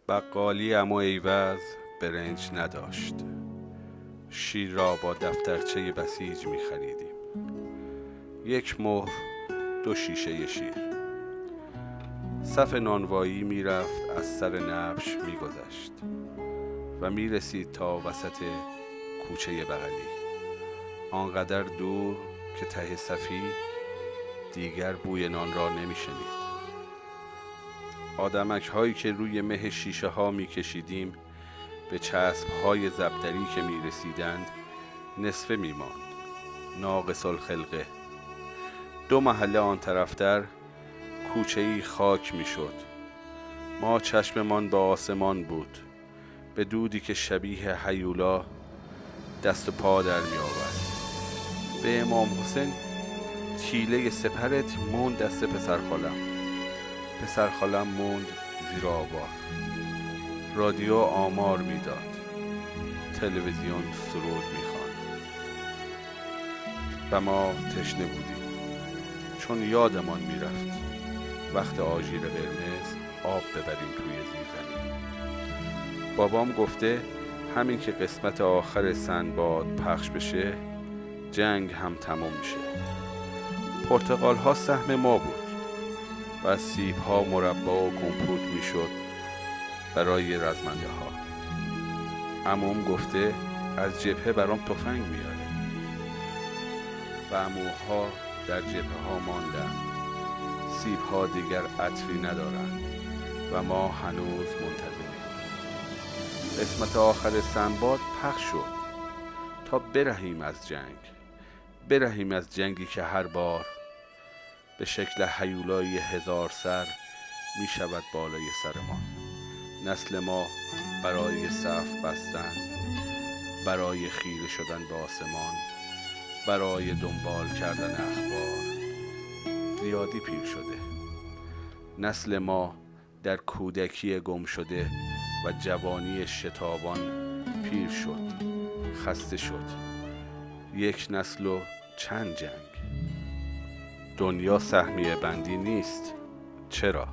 بقالی عمو ایوز برنج نداشت. شیر را با دفترچه بسیج می خریدیم. 1 مهر 2 شیشه شیر. صف نانوایی می رفت از سر نبش می گذشت و می رسید تا وسط کوچه بغلی، آنقدر دور که ته صفی دیگر بوی نان را نمی شنید. آدمک هایی که روی مه شیشه ها می کشیدیم به چسب های زبدری که می رسیدند نصفه می ماند، ناقص الخلقه. 2 محله آن طرفتر کوچه ای خاک می شد. ما چشممان به آسمان بود، به دودی که شبیه هیولا دست و پا در می آورد. به امام حسین تیله سپرت موند دست پسرخالم موند زیر آوار. رادیو آمار میداد، تلویزیون سرود میخواند و ما تشنه بودیم، چون یادمان میرفت وقت آژیر قرمز آب ببریم توی زیرزمین. بابام گفته همین که قسمت آخر سندباد پخش بشه جنگ هم تموم میشه. پرتقال ها سهم ما بود و سیب ها مربا و کمپوت میشد برای رزمنده ها. عموم گفته از جبهه برام تفنگ میاره و عموها در جبهه ها ماندند. سیب ها دیگر عطری ندارند و ما هنوز منتظریم. قسمت آخر سنباد پخش شد تا برهیم از جنگی که هر بار به شکل هیولای 1000 سر می شود بالای سرمان. نسل ما برای صف بستن، برای خیره شدن به آسمان، برای دنبال کردن اخبار زیادی پیر شده. نسل ما در کودکی گم شده و جوانی شتابان پیر شد، خسته شد. 1 نسل و چند جنگ. دنیا سهمیه بندی نیست. چرا؟